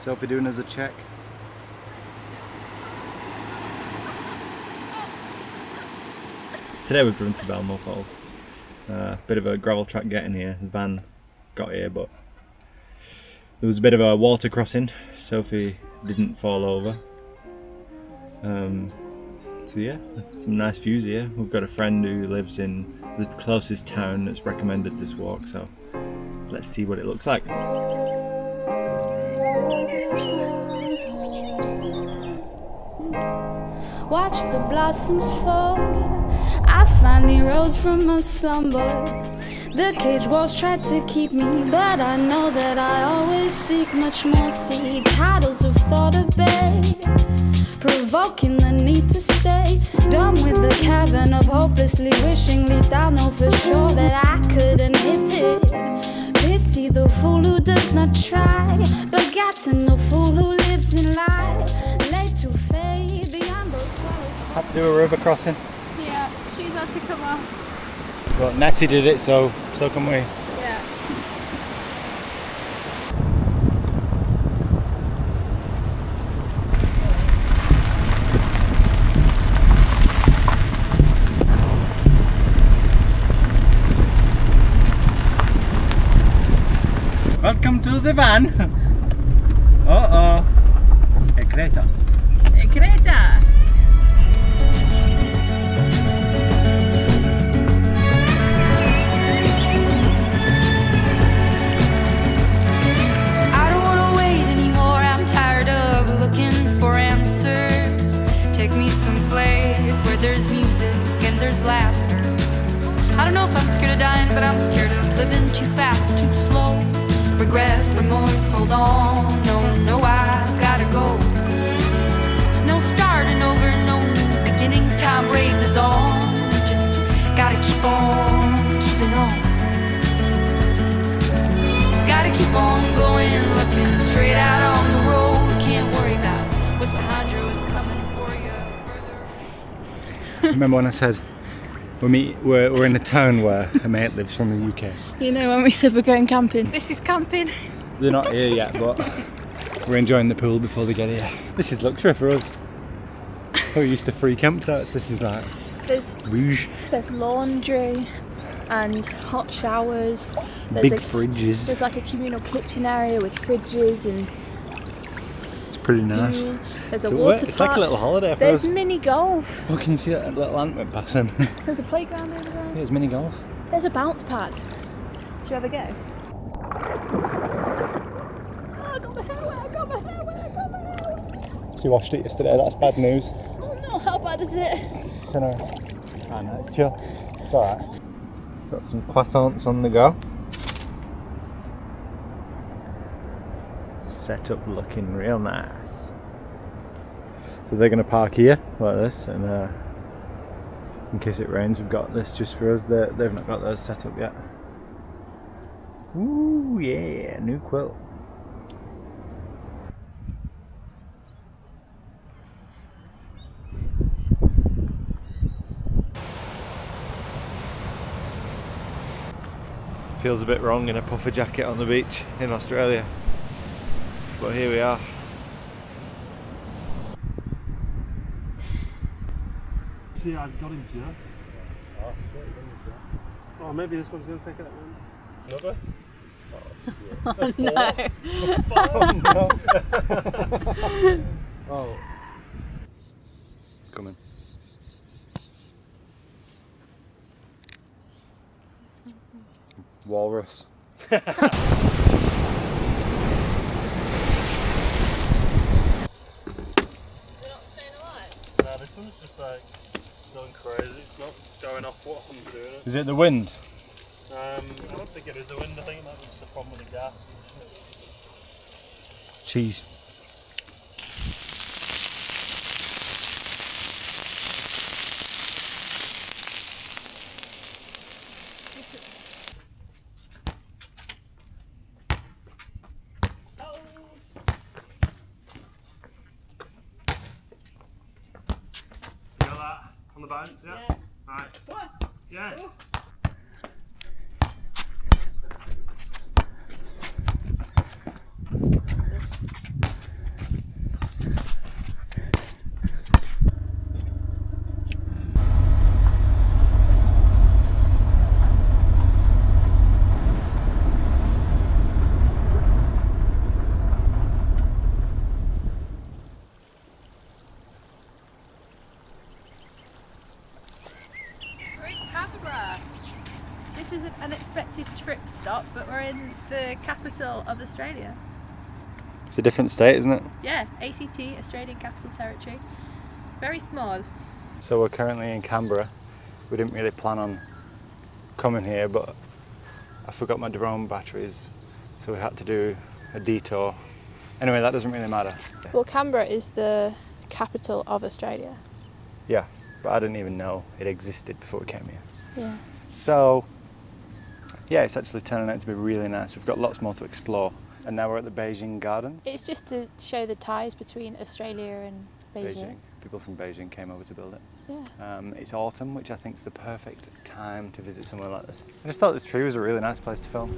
Sophie doing us a check. Today we've driven to Belmore Falls. Bit of a gravel track getting here. The van got here, but there was a bit of a water crossing. Sophie didn't fall over. So yeah, some nice views here. We've got a friend who lives in the closest town that's recommended this walk, so let's see what it looks like. Watch the blossoms fall. I finally rose from a slumber. The cage walls tried to keep me, but I know that I always seek much more. See titles of thought obeyed, provoking the need to stay. Done with the cavern of hopelessly wishing. Least I'll know for sure that I couldn't hit it. Pity the fool who does not try, begotten the fool who lives in life. Late to fade, the amber swallows. Had to do a river crossing. Yeah, she's had to come off. But Nessie did it, so can we. Yeah. Welcome to the van. Uh-oh. Ekreta. Ekreta! I don't wanna wait anymore. I'm tired of looking for answers. Take me someplace where there's music and there's laughter. I don't know if I'm scared of dying, but I'm scared of living too fast, too slow. Regret, remorse, hold on. No, I've gotta go. There's no starting over, no new beginnings. Time raises on. Just gotta keep on keeping on. Gotta keep on going, looking straight out on the road. Can't worry about what's behind you, what's coming for you further. Remember when I said we're in a town where a mate lives from the UK? You know when we said we're going camping? This is camping. They're not here yet, but we're enjoying the pool before they get here. This is luxury for us. We're used to free campsites. This is like rouge. There's laundry and hot showers. Big fridges. There's like a communal kitchen area with fridges and It's pretty nice. there's a So water it's like park. a little holiday for There's us. mini golf. Oh, can you see that little ant went past them? There's a playground over there. There's mini golf. There's a bounce pad. Should you ever go? Oh, I got my hair wet, I got my hair wet, I got my hair wet. She washed it yesterday. That's bad news. Oh no, how bad is it? Don't know. I know, it's chill. It's alright. Got some croissants on the go. Setup looking real nice. So they're going to park here like this, and in case it rains, we've got this just for us. They've not got theirs set up yet. Ooh yeah, new quilt. Feels a bit wrong in a puffer jacket on the beach in Australia, but here we are. See, I've got him jerk. Oh, maybe this one's going to take that one. Another? Oh, no. Oh. Coming. Walrus. They're not staying alive? No, this one's just like going crazy. It's not going off what I'm doing it. Is it the wind? I don't think it is the wind. I think it might be just a problem with the gas. Cheese. You got that on the bounce, yeah? Yeah. Nice. Yes. what, but we're in the capital of Australia. It's a different state, isn't it? Yeah, ACT, Australian Capital Territory. Very small. So we're currently in Canberra. We didn't really plan on coming here, but I forgot my drone batteries, so we had to do a detour. Anyway, that doesn't really matter. Well, Canberra is the capital of Australia. Yeah, but I didn't even know it existed before we came here. Yeah. So, yeah, it's actually turning out to be really nice. We've got lots more to explore. And now we're at the Beijing Gardens. It's just to show the ties between Australia and Beijing. People from Beijing came over to build it. Yeah. It's autumn, which I think is the perfect time to visit somewhere like this. I just thought this tree was a really nice place to film.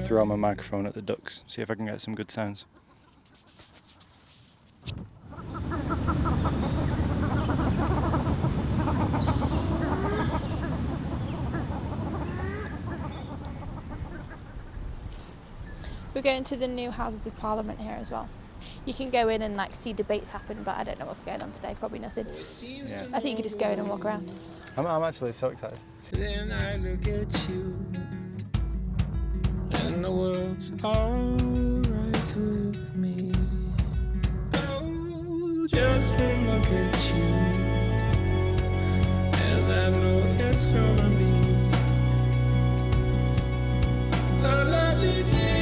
Throw my microphone at the ducks, see if I can get some good sounds. We're going to the new Houses of Parliament here as well. You can go in and like see debates happen, but I don't know what's going on today, probably nothing. Yeah. I think you can just go in and walk around. I'm actually so excited. Then I look at you, and the world's alright with me. Oh, just one look at you, and I know it's gonna be a lovely day.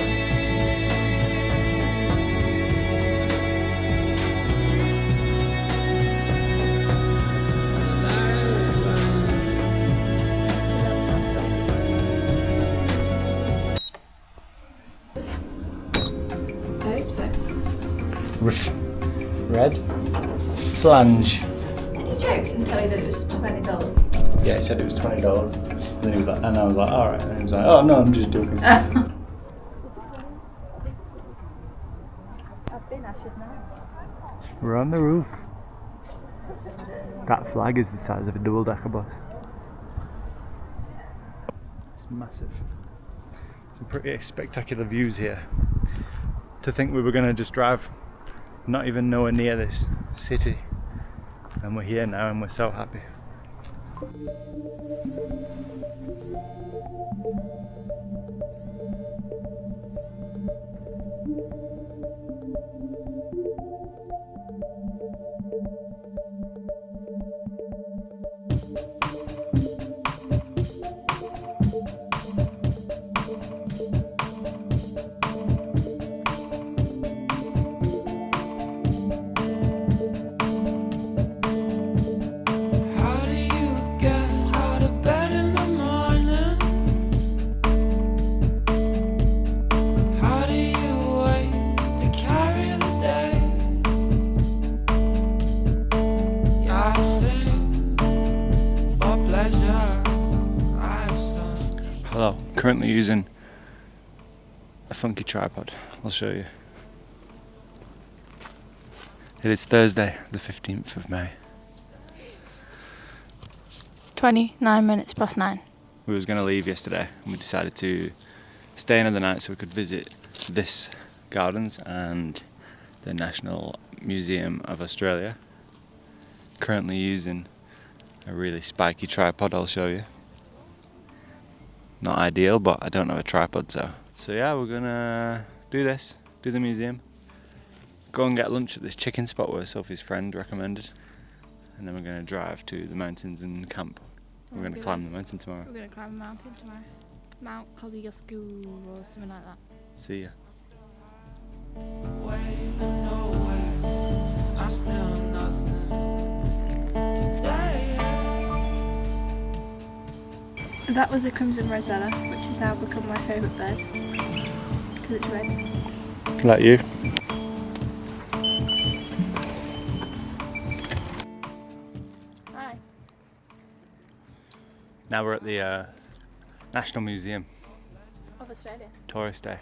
Red flange. Did you joke and tell you that it was $20? Yeah, he said it was $20. And then he was like, and I was like, alright. And he was like, oh no, I'm just joking. I've been, I should know. We're on the roof. That flag is the size of a double-decker bus. It's massive. Some pretty spectacular views here. To think we were going to just drive not even nowhere near this city, and we're here now and we're so happy. Hello, currently using a funky tripod. I'll show you. It is Thursday, the 15th of May. 29 minutes past 9. We was going to leave yesterday and we decided to stay another night so we could visit this gardens and the National Museum of Australia. Currently using a really spiky tripod, I'll show you. Not ideal, but I don't have a tripod, so yeah, we're gonna do this, do the museum, go and get lunch at this chicken spot where Sophie's friend recommended, and then we're gonna drive to the mountains and camp. We're gonna climb the mountain tomorrow. We're going to climb a mountain tomorrow. Mount Kosciuszko or something like that. See ya. I'm still nothing today. That was a Crimson Rosella, which has now become my favourite bird. Because it's red. Like you. Hi. Now we're at the National Museum. Of Australia. Tourist Day.